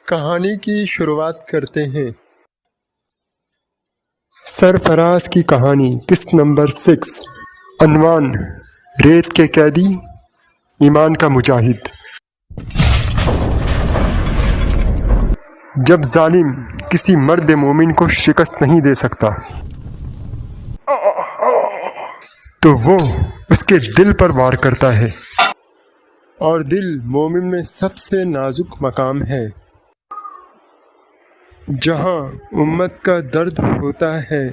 کہانی کی شروعات کرتے ہیں۔ سرفراز کی کہانی قسط نمبر 6۔ عنوان: ریت کے قیدی، ایمان کا مجاہد۔ جب ظالم کسی مرد مومن کو شکست نہیں دے سکتا تو وہ اس کے دل پر وار کرتا ہے، اور دل مومن میں سب سے نازک مقام ہے، جہاں امت کا درد ہوتا ہے۔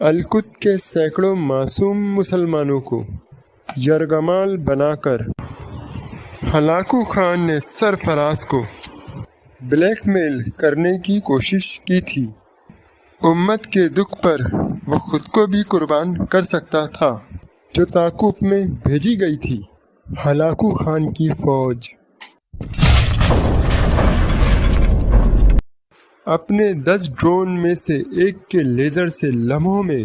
القدس کے سینکڑوں معصوم مسلمانوں کو یرغمال بنا کر ہلاکو خان نے سرفراز کو بلیک میل کرنے کی کوشش کی تھی۔ امت کے دکھ پر وہ خود کو بھی قربان کر سکتا تھا، جو تعاقب میں بھیجی گئی تھی۔ ہلاکو خان کی فوج اپنے 10 ڈرون میں سے ایک کے لیزر سے لمحوں میں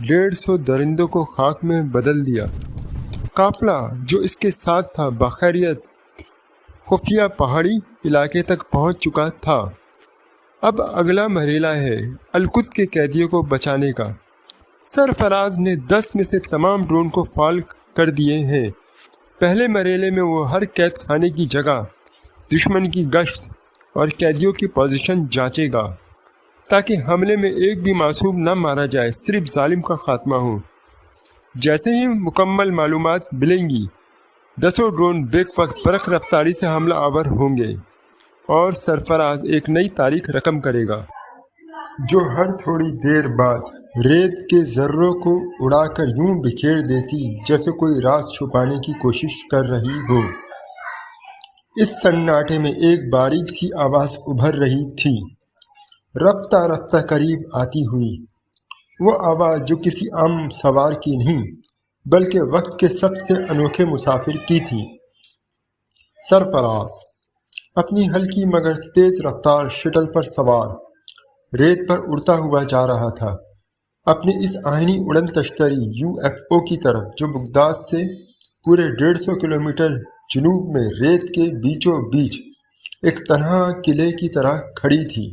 150 درندوں کو خاک میں بدل دیا۔ قافلہ جو اس کے ساتھ تھا بخیریت خفیہ پہاڑی علاقے تک پہنچ چکا تھا۔ اب اگلا مرحلہ ہے القدس کے قیدیوں کو بچانے کا۔ سرفراز نے 10 میں سے تمام ڈرون کو فعال کر دیے ہیں۔ پہلے مرحلے میں وہ ہر قید خانے کی جگہ، دشمن کی گشت اور قیدیوں کی پوزیشن جانچے گا، تاکہ حملے میں ایک بھی معصوم نہ مارا جائے، صرف ظالم کا خاتمہ ہو۔ جیسے ہی مکمل معلومات ملیں گی، 10 ڈرون بیک وقت برق رفتاری سے حملہ آور ہوں گے، اور سرفراز ایک نئی تاریخ رقم کرے گا، جو ہر تھوڑی دیر بعد ریت کے ذروں کو اڑا کر یوں بکھیر دیتی جیسے کوئی راز چھپانے کی کوشش کر رہی ہو۔ اس سناٹے میں ایک باریک سی آواز ابھر رہی تھی، رفتہ رفتہ قریب آتی ہوئی۔ وہ آواز جو کسی عام سوار کی نہیں، بلکہ وقت کے سب سے انوکھے مسافر کی تھی۔ سرفراز اپنی ہلکی مگر تیز رفتار شٹل پر سوار ریت پر اڑتا ہوا جا رہا تھا، اپنی اس آہنی اڑن تشتری UFO کی طرف، جو بغداد سے پورے 150 کلومیٹر جنوب میں ریت کے بیچوں بیچ ایک تنہا قلعے کی طرح کھڑی تھی۔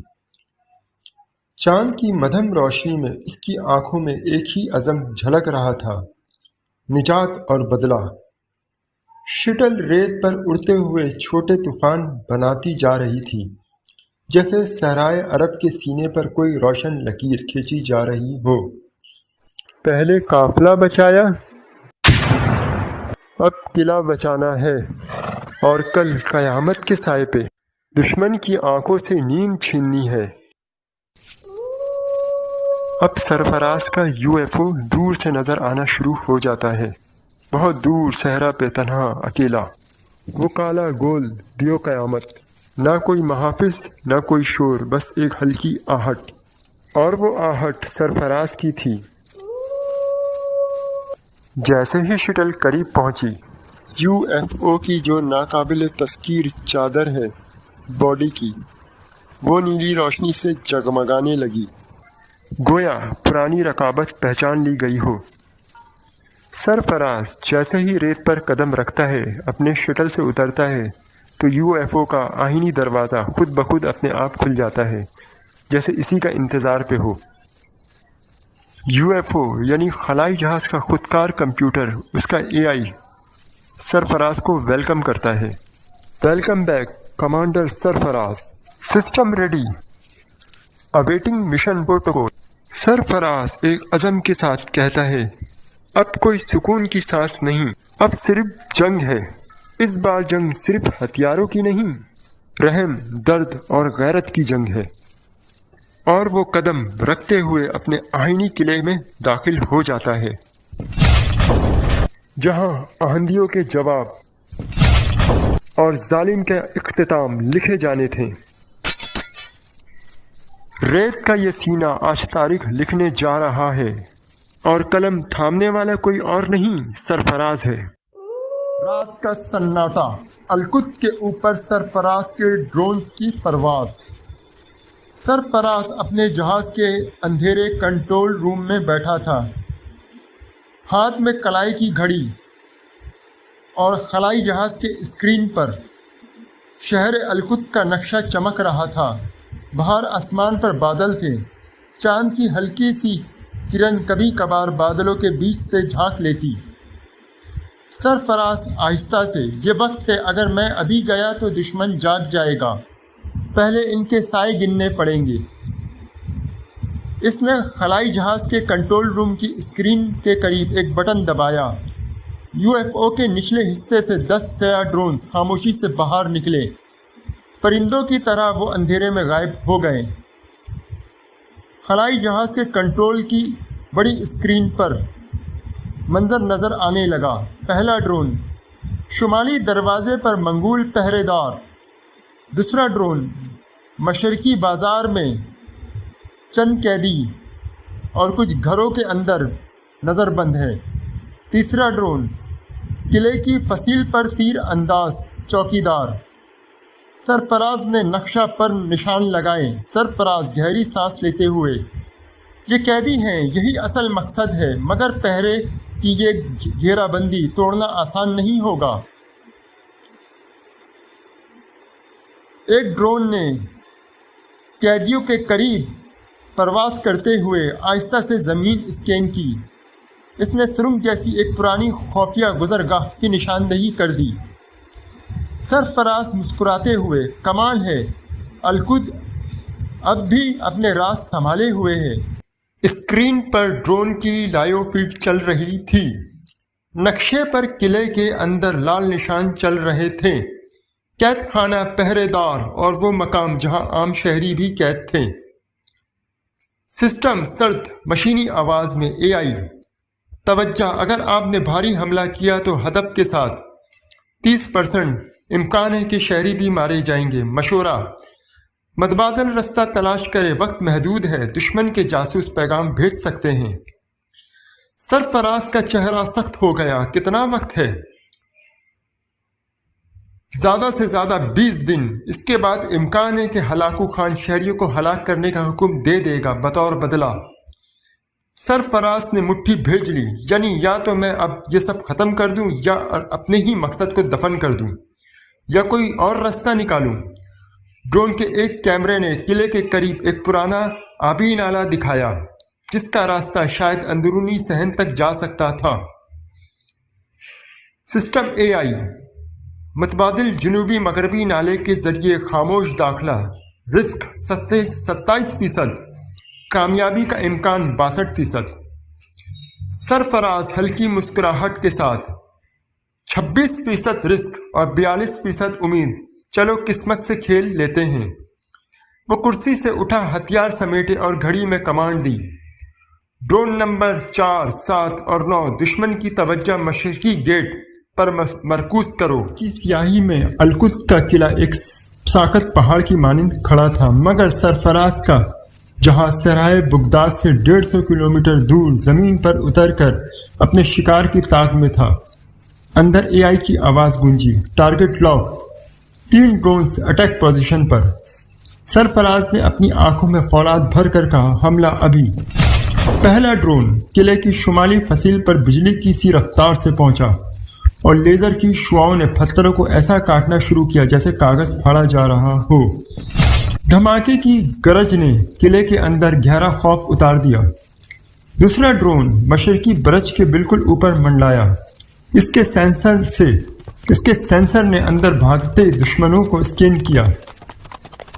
چاند کی مدھم روشنی میں اس کی آنکھوں میں ایک ہی عزم جھلک رہا تھا، نجات اور بدلہ۔ شٹل ریت پر اڑتے ہوئے چھوٹے طوفان بناتی جا رہی تھی، جیسے صحرائے عرب کے سینے پر کوئی روشن لکیر کھینچی جا رہی ہو۔ پہلے قافلہ بچایا، اب قلعہ بچانا ہے، اور کل قیامت کے سائے پہ دشمن کی آنکھوں سے نیند چھیننی ہے۔ اب سرفراز کا UFO دور سے نظر آنا شروع ہو جاتا ہے، بہت دور صحرا پہ تنہا اکیلا۔ وہ کالا گول دیو قیامت، نہ کوئی محافظ نہ کوئی شور، بس ایک ہلکی آہٹ، اور وہ آہٹ سرفراز کی تھی۔ جیسے ہی شٹل قریب پہنچی، UFO کی جو ناقابل تذکیر چادر ہے باڈی کی، وہ نیلی روشنی سے جگمگانے لگی، گویا پرانی رقابت پہچان لی گئی ہو۔ سرفراز جیسے ہی ریت پر قدم رکھتا ہے، اپنے شٹل سے اترتا ہے، تو UFO کا آہنی دروازہ خود بخود اپنے آپ کھل جاتا ہے، جیسے اسی کا انتظار پہ ہو۔ UFO یعنی خلائی جہاز کا خودکار کمپیوٹر، اس کا AI سرفراز کو ویلکم کرتا ہے۔ Welcome back commander Sarfaraz, system ready, awaiting mission protocol. Sarfaraz ایک عزم کے ساتھ کہتا ہے، اب کوئی سکون کی سانس نہیں، اب صرف جنگ ہے۔ اس بار جنگ صرف ہتھیاروں کی نہیں، رحم، درد اور غیرت کی جنگ ہے۔ اور وہ قدم رکھتے ہوئے اپنے آہنی قلعے میں داخل ہو جاتا ہے، جہاں آندھیوں کے جواب اور ظالم کا اختتام لکھے جانے تھے۔ ریت کا یہ سینہ آج تاریخ لکھنے جا رہا ہے، اور قلم تھامنے والا کوئی اور نہیں، سرفراز ہے۔ رات کا سناٹا، القدس کے اوپر سرفراز کے ڈرونز کی پرواز۔ سرفراز اپنے جہاز کے اندھیرے کنٹرول روم میں بیٹھا تھا، ہاتھ میں کلائی کی گھڑی، اور خلائی جہاز کے اسکرین پر شہر القدس کا نقشہ چمک رہا تھا، باہر آسمان پر بادل تھے، چاند کی ہلکی سی کرن کبھی کبھار بادلوں کے بیچ سے جھانک لیتی۔ سرفراز آہستہ سے، یہ وقت ہے، اگر میں ابھی گیا تو دشمن جاگ جائے گا، پہلے ان کے سائے گننے پڑیں گے۔ اس نے خلائی جہاز کے کنٹرول روم کی اسکرین کے قریب ایک بٹن دبایا۔ یو ایف او کے نچلے حصے سے 10 سیاہ ڈرونز خاموشی سے باہر نکلے، پرندوں کی طرح وہ اندھیرے میں غائب ہو گئے۔ خلائی جہاز کے کنٹرول کی بڑی اسکرین پر منظر نظر آنے لگا۔ پہلا ڈرون شمالی دروازے پر منگول پہرے دار، دوسرا ڈرون مشرقی بازار میں چند قیدی اور کچھ گھروں کے اندر نظر بند ہے، تیسرا ڈرون قلعے کی فصیل پر تیر انداز چوکیدار۔ سرفراز نے نقشہ پر نشان لگائے۔ سرفراز گہری سانس لیتے ہوئے، یہ قیدی ہیں، یہی اصل مقصد ہے، مگر پہرے کی یہ گھیرا بندی توڑنا آسان نہیں ہوگا۔ ایک ڈرون نے قیدیوں کے قریب پرواز کرتے ہوئے آہستہ سے زمین اسکین کی۔ اس نے سرنگ جیسی ایک پرانی خفیہ گزرگاہ کی نشاندہی کر دی۔ سرفراز مسکراتے ہوئے، کمال ہے، القدس اب بھی اپنے راز سنبھالے ہوئے ہے۔ اسکرین پر ڈرون کی لائیو فیڈ چل رہی تھی۔ نقشے پر قلعے کے اندر لال نشان چل رہے تھے، قید خانہ، پہرے دار اور وہ مقام جہاں عام شہری بھی قید تھے۔ سسٹم سرد مشینی آواز میں، اے آئی توجہ، اگر آپ نے بھاری حملہ کیا تو ہدف کے ساتھ 30% امکان ہے کہ شہری بھی مارے جائیں گے۔ مشورہ، متبادل رستہ تلاش کرے، وقت محدود ہے، دشمن کے جاسوس پیغام بھیج سکتے ہیں۔ سرفراز کا چہرہ سخت ہو گیا۔ کتنا وقت ہے؟ زیادہ سے زیادہ 20 دن، اس کے بعد امکان ہے کہ ہلاکو خان شہریوں کو ہلاک کرنے کا حکم دے دے گا بطور بدلہ۔ سرفراز نے مٹھی بھیج لی، یعنی یا تو میں اب یہ سب ختم کر دوں یا اپنے ہی مقصد کو دفن کر دوں، یا کوئی اور راستہ نکالوں۔ ڈرون کے ایک کیمرے نے قلعے کے قریب ایک پرانا آبی نالہ دکھایا، جس کا راستہ شاید اندرونی صحن تک جا سکتا تھا۔ سسٹم اے آئی، متبادل جنوبی مغربی نالے کے ذریعے خاموش داخلہ، رسک 27%، کامیابی کا امکان 62%۔ سرفراز ہلکی مسکراہٹ کے ساتھ، 26% رسک اور 42% امید، چلو قسمت سے کھیل لیتے ہیں۔ وہ کرسی سے اٹھا، ہتھیار سمیٹے اور گھڑی میں کمانڈ دی۔ ڈرون نمبر 4، 7 اور 9، دشمن کی توجہ مشرقی گیٹ پر مرکوز کرو۔ کی سیاہی میں القدس کا قلعہ ایک ساکت پہاڑ کی مانند کھڑا تھا، مگر سرفراز کا جہاز سرائے بغداد سے 150 کلومیٹر دور زمین پر اتر کر اپنے شکار کی طاق میں تھا۔ اندر اے آئی کی آواز گونجی، target lock, 3 drones attack position پر۔ سرفراز نے اپنی آنکھوں میں فولاد بھر کر کہا، حملہ ابھی۔ پہلا ڈرون قلعے کی شمالی فصیل پر بجلی کی سی رفتار سے پہنچا اور لیزر کی شعاؤں نے پتھروں کو ایسا کاٹنا شروع کیا جیسے کاغذ پھاڑا جا رہا ہو۔ دھماکے کی گرج نے قلعے کے اندر گہرا خوف اتار دیا۔ دوسرا ڈرون مشرقی برج کے بالکل اوپر منڈلایا۔ اس کے سینسر نے اندر بھاگتے دشمنوں کو اسکین کیا۔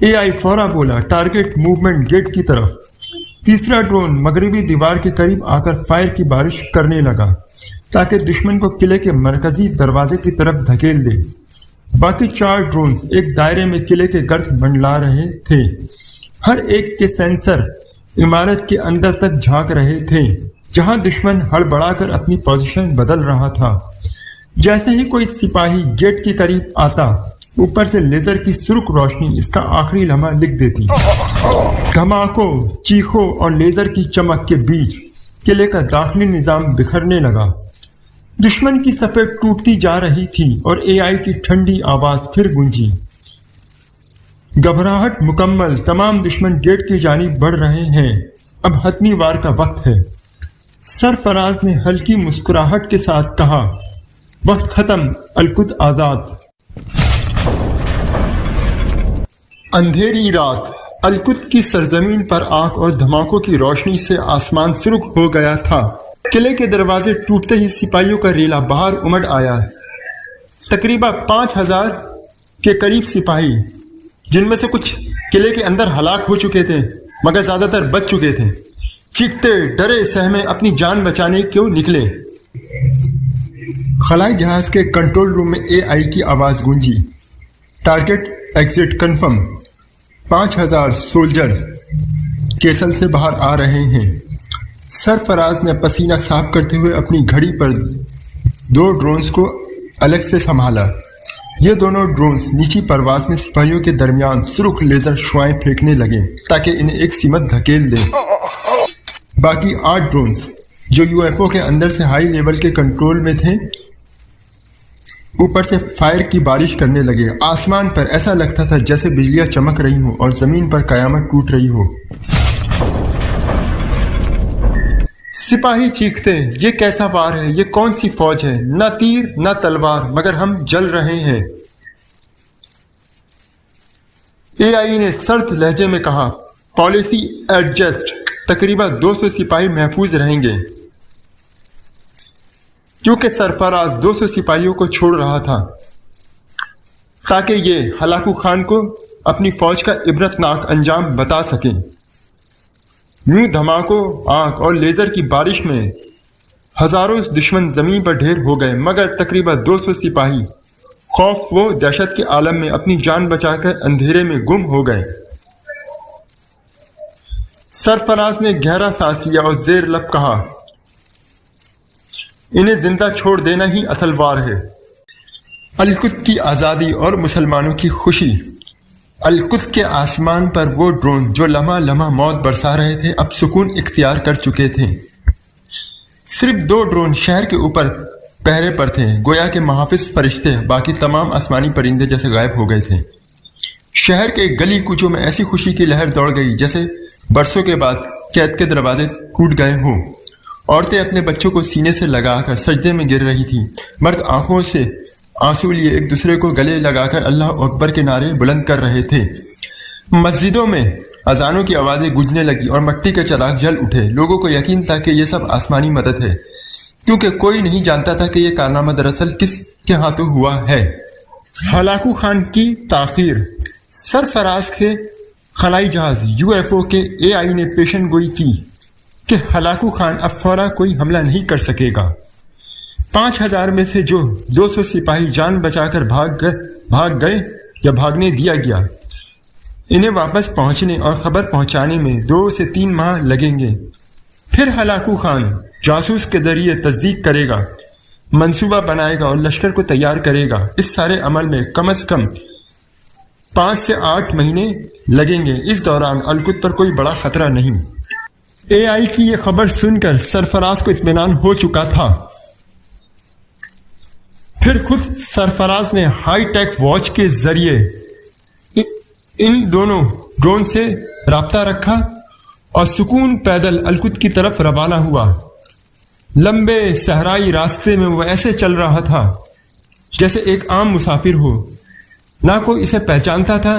اے آئی فورا بولا، ٹارگٹ موومنٹ گیٹ کی طرف۔ تیسرا ڈرون مغربی دیوار کے قریب آ کر فائر کی بارش کرنے لگا تاکہ دشمن کو قلعے کے مرکزی دروازے کی طرف دھکیل دے۔ باقی 4 ڈرونز ایک دائرے میں قلعے کے گرد منڈلا رہے تھے، ہر ایک کے سینسر عمارت کے اندر تک جھانک رہے تھے، جہاں دشمن ہڑبڑا کر اپنی پوزیشن بدل رہا تھا۔ جیسے ہی کوئی سپاہی گیٹ کے قریب آتا، اوپر سے لیزر کی سرخ روشنی اس کا آخری لمحہ لکھ دیتی۔ دھماکوں، چیخوں اور لیزر کی چمک کے بیچ قلعے کا داخلی نظام بکھرنے لگا۔ دشمن کی صفیں ٹوٹتی جا رہی تھی اور اے آئی کی ٹھنڈی آواز پھر گونجی، گھبراہٹ مکمل، تمام دشمن گیٹ کی جانب بڑھ رہے ہیں، اب حتمی وار کا وقت ہے۔ سرفراز نے ہلکی مسکراہٹ کے ساتھ کہا، وقت ختم، القدس آزاد۔ اندھیری رات القدس کی سرزمین پر آگ اور دھماکوں کی روشنی سے آسمان سرخ ہو گیا تھا۔ قلعے کے دروازے ٹوٹتے ہی سپاہیوں کا ریلا باہر امڑ آیا۔ تقریباً 5000 کے قریب سپاہی، جن میں سے کچھ قلعے کے اندر ہلاک ہو چکے تھے مگر زیادہ تر بچ چکے تھے، چیختے ڈرے سہمے اپنی جان بچانے کیوں نکلے۔ خلائی جہاز کے کنٹرول روم میں AI کی آواز گونجی، target exit confirm, 5000 soldier castle سے باہر آ رہے ہیں۔ سرفراز نے پسینہ صاف کرتے ہوئے اپنی گھڑی پر 2 ڈرونز کو الگ سے سنبھالا۔ یہ دونوں ڈرونز نیچی پرواز میں سپاہیوں کے درمیان سرخ لیزر شعاعیں پھینکنے لگے تاکہ انہیں ایک سمت دھکیل دیں۔ باقی 8 ڈرونز جو UFO کے اندر سے ہائی لیول کے کنٹرول میں تھے اوپر سے فائر کی بارش کرنے لگے۔ آسمان پر ایسا لگتا تھا جیسے بجلیاں چمک رہی ہوں اور زمین پر قیامت ٹوٹ رہی ہو۔ سپاہی چیختے، یہ کیسا وار ہے، یہ کون سی فوج ہے، نہ تیر نہ تلوار، مگر ہم جل رہے ہیں۔ AI نے سرد لہجے میں کہا، پالیسی ایڈجسٹ، تقریباً 200 سپاہی محفوظ رہیں گے۔ کیونکہ سرفراز 200 سپاہیوں کو چھوڑ رہا تھا تاکہ یہ ہلاکو خان کو اپنی فوج کا عبرتناک انجام بتا سکیں۔ یوں دھماکوں، آگ اور لیزر کی بارش میں ہزاروں دشمن زمین پر ڈھیر ہو گئے، مگر تقریباً 200 سپاہی خوف و دہشت کے عالم میں اپنی جان بچا کر اندھیرے میں گم ہو گئے۔ سرفراز نے گہرا سانس لیا اور زیر لب کہا، انہیں زندہ چھوڑ دینا ہی اصل وار ہے۔ القدس کی آزادی اور مسلمانوں کی خوشی۔ القدس کے آسمان پر وہ ڈرون جو لمحہ لمحہ موت برسا رہے تھے اب سکون اختیار کر چکے تھے۔ صرف 2 ڈرون شہر کے اوپر پہرے پر تھے، گویا کہ محافظ فرشتے باقی تمام آسمانی پرندے جیسے غائب ہو گئے تھے۔ شہر کے گلی کوچوں میں ایسی خوشی کی لہر دوڑ گئی جیسے برسوں کے بعد قید کے دروازے ٹوٹ گئے ہوں۔ عورتیں اپنے بچوں کو سینے سے لگا کر سجدے میں گر رہی تھیں، مرد آنکھوں سے آنسو لیے ایک دوسرے کو گلے لگا کر اللہ اکبر کے نعرے بلند کر رہے تھے۔ مسجدوں میں اذانوں کی آوازیں گونجنے لگی اور مٹی کے چراغ جل اٹھے۔ لوگوں کو یقین تھا کہ یہ سب آسمانی مدد ہے، کیونکہ کوئی نہیں جانتا تھا کہ یہ کارنامہ دراصل کس کے ہاتھوں ہوا ہے۔ ہلاکو خان کی تاخیر۔ سرفراز کے خلائی جہاز UFO کے AI نے پیشن گوئی کی کہ ہلاکو خان اب فوراً کوئی حملہ نہیں کر سکے گا۔ 5000 میں سے جو 200 سپاہی جان بچا کر بھاگ گئے یا بھاگنے دیا گیا، انہیں واپس پہنچنے اور خبر پہنچانے میں 2 سے 3 ماہ لگیں گے۔ پھر ہلاکو خان جاسوس کے ذریعے تصدیق کرے گا، منصوبہ بنائے گا اور لشکر کو تیار کرے گا۔ اس سارے عمل میں کم از کم 5 سے 8 مہینے لگیں گے۔ اس دوران القدس پر کوئی بڑا خطرہ نہیں۔ AI کی یہ خبر سن کر سرفراز کو اطمینان ہو چکا تھا۔ پھر خود سرفراز نے ہائی ٹیک واچ کے ذریعے ان دونوں ڈرون سے رابطہ رکھا اور سکون پیدل القدس کی طرف روانہ ہوا۔ لمبے صحرائی راستے میں وہ ایسے چل رہا تھا جیسے ایک عام مسافر ہو، نہ کوئی اسے پہچانتا تھا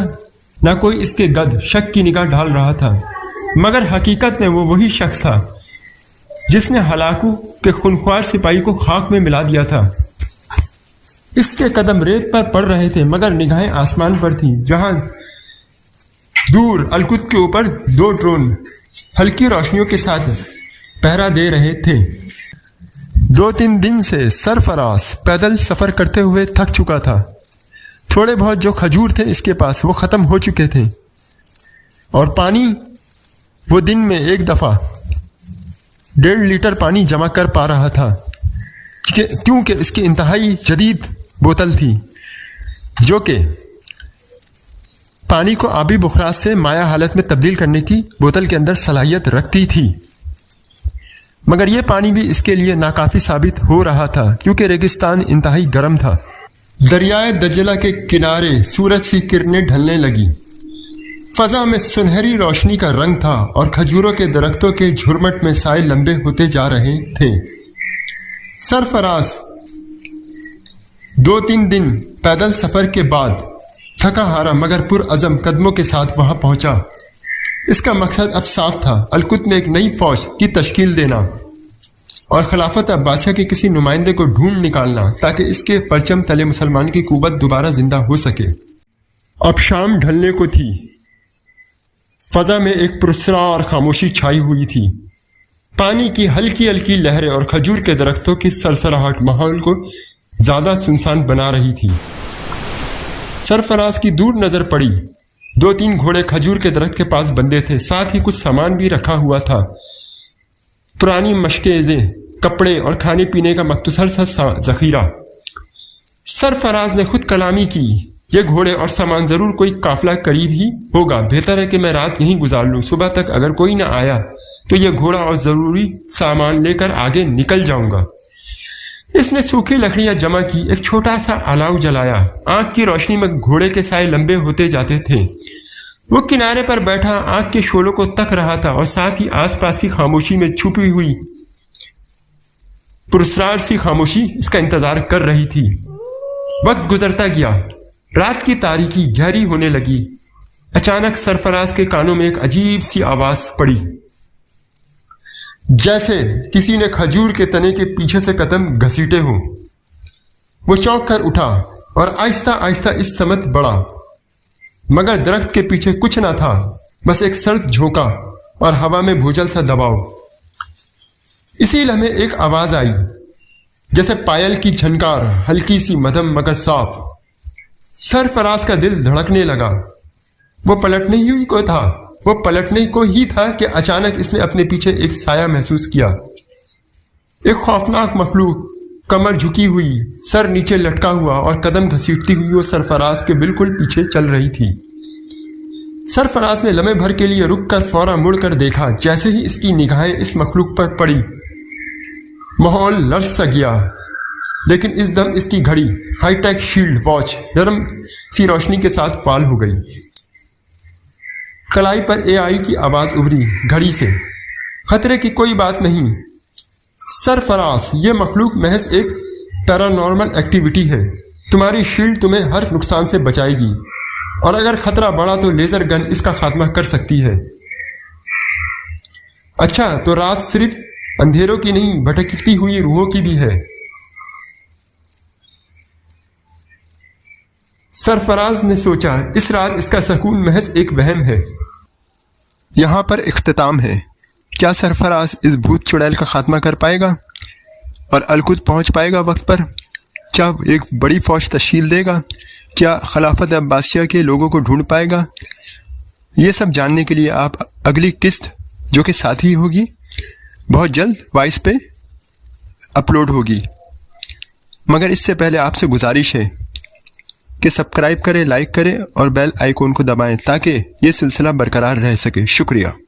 نہ کوئی اس کے گرد شک کی نگاہ ڈال رہا تھا، مگر حقیقت میں وہ وہی شخص تھا جس نے ہلاکو کے خونخوار سپاہی کو خاک میں ملا دیا تھا۔ اس کے قدم ریت پر پڑ رہے تھے مگر نگاہیں آسمان پر تھیں، جہاں دور القدس کے اوپر 2 ڈرون ہلکی روشنیوں کے ساتھ پہرا دے رہے تھے۔ 2-3 دن سے سرفراز پیدل سفر کرتے ہوئے تھک چکا تھا۔ تھوڑے بہت جو کھجور تھے اس کے پاس وہ ختم ہو چکے تھے، اور پانی وہ دن میں ایک دفعہ 1.5 لیٹر پانی جمع کر پا رہا تھا، کیونکہ اس کی انتہائی جدید بوتل تھی جو کہ پانی کو آبی بخار سے مائع حالت میں تبدیل کرنے کی بوتل کے اندر صلاحیت رکھتی تھی، مگر یہ پانی بھی اس کے لیے ناکافی ثابت ہو رہا تھا کیونکہ ریگستان انتہائی گرم تھا۔ دریائے دجلہ کے کنارے سورج کی کرنیں ڈھلنے لگی، فضا میں سنہری روشنی کا رنگ تھا اور کھجوروں کے درختوں کے جھرمٹ میں سائے لمبے ہوتے جا رہے تھے۔ سرفراز 2-3 دن پیدل سفر کے بعد تھکا ہارا مگر پرعزم قدموں کے ساتھ وہاں پہنچا۔ اس کا مقصد اب صاف تھا، القدس میں ایک نئی فوج کی تشکیل دینا اور خلافت عباسیہ کے کسی نمائندے کو ڈھونڈ نکالنا تاکہ اس کے پرچم تلے مسلمان کی قوت دوبارہ زندہ ہو سکے۔ اب شام ڈھلنے کو تھی، فضا میں ایک پراسرار خاموشی چھائی ہوئی تھی۔ پانی کی ہلکی ہلکی لہریں اور کھجور کے درختوں کی سرسراہٹ ماحول کو زیادہ سنسان بنا رہی تھی۔ سرفراز کی دور نظر پڑی، 2-3 گھوڑے کھجور کے درخت کے پاس بندھے تھے، ساتھ ہی کچھ سامان بھی رکھا ہوا تھا، پرانی مشکیں، کپڑے اور کھانے پینے کا مختصر سا ذخیرہ۔ سرفراز نے خود کلامی کی، یہ گھوڑے اور سامان ضرور کوئی قافلہ قریب ہی ہوگا، بہتر ہے کہ میں رات یہیں گزار لوں، صبح تک اگر کوئی نہ آیا تو یہ گھوڑا اور ضروری سامان لے کر آگے نکل جاؤں گا۔ اس نے سوکھی لکڑیاں جمع کی، ایک چھوٹا سا الاؤ جلایا، آنکھ کی روشنی میں گھوڑے کے سائے لمبے ہوتے جاتے تھے۔ وہ کنارے پر بیٹھا آنکھ کے شعلوں کو تک رہا تھا اور ساتھ ہی آس پاس کی خاموشی میں چھپی ہوئی پراسرار سی خاموشی اس کا انتظار کر رہی تھی۔ وقت گزرتا گیا، رات کی تاریکی گہری ہونے لگی۔ اچانک سرفراز کے کانوں میں ایک عجیب سی آواز پڑی، جیسے کسی نے کھجور کے تنے کے پیچھے سے قدم گھسیٹے ہوں۔ وہ چونک کر اٹھا اور آہستہ آہستہ اس سمت بڑھا، مگر درخت کے پیچھے کچھ نہ تھا، بس ایک سرد جھونکا اور ہوا میں بھوجل سا دباؤ۔ اسی لمحے ایک آواز آئی، جیسے پائل کی جھنکار، ہلکی سی مدھم مگر صاف۔ سرفراز کا دل دھڑکنے لگا۔ وہ پلٹنے کو ہی تھا کہ اچانک اس نے اپنے پیچھے ایک سایہ محسوس کیا۔ ایک خوفناک مخلوق، کمر جھکی ہوئی، سر نیچے لٹکا ہوا اور قدم گھسیٹتی ہوئی وہ سرفراز کے بالکل پیچھے چل رہی تھی۔ سرفراز نے لمحے بھر کے لیے رک کر فوراً مڑ کر دیکھا۔ جیسے ہی اس کی نگاہیں اس مخلوق پر پڑی، ماحول لرز سا گیا، لیکن اس دم اس کی گھڑی، ہائی ٹیک شیلڈ واچ، نرم سی روشنی کے ساتھ فعال ہو گئی۔ کلائی پر AI کی آواز ابھری گھڑی سے، خطرے کی کوئی بات نہیں سرفراز، یہ مخلوق محض ایک پیرانارمل ایکٹیویٹی ہے، تمہاری شیلڈ تمہیں ہر نقصان سے بچائے گی، اور اگر خطرہ بڑھا تو لیزر گن اس کا خاتمہ کر سکتی ہے۔ اچھا، تو رات صرف اندھیروں کی نہیں، بھٹکتی ہوئی روحوں کی بھی ہے۔ سرفراز نے سوچا، اس رات اس کا سکون محض ایک وہم ہے۔ یہاں پر اختتام ہے۔ کیا سرفراز اس بھوت چڑیل کا خاتمہ کر پائے گا اور القدس پہنچ پائے گا وقت پر؟ کیا ایک بڑی فوج تشکیل دے گا؟ کیا خلافت عباسیہ کے لوگوں کو ڈھونڈ پائے گا؟ یہ سب جاننے کے لیے آپ اگلی قسط، جو کہ ساتھ ہی ہوگی، بہت جلد وائس پہ اپلوڈ ہوگی، مگر اس سے پہلے آپ سے گزارش ہے کہ سبسکرائب کریں، لائک کریں اور بیل آئیکن کو دبائیں تاکہ یہ سلسلہ برقرار رہ سکے۔ شکریہ۔